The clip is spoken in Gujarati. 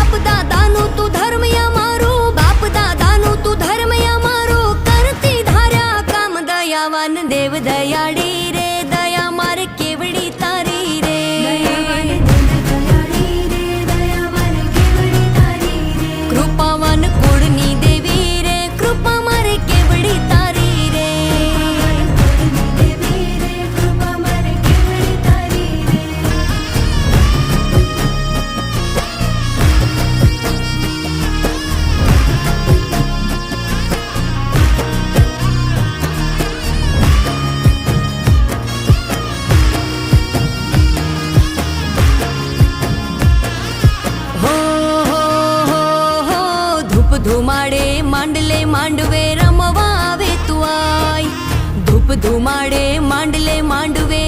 બાપ દાદાનું તું ધર્મ અમારું, બાપ દાદાનું તું ધર્મ અમારું, કરતી ધાર્યા કામ દયાવાન દેવ દયાળી રે, દયા મારે કેવડી તારી રે, કૃપાવાન કુળની દેવી રે, કૃપા મારે કેવડી તારી રે, ધુમાડે માંડલે માંડવે રમવા આવે તું આય, ધૂપ ધુમાડે માંડલે માંડવે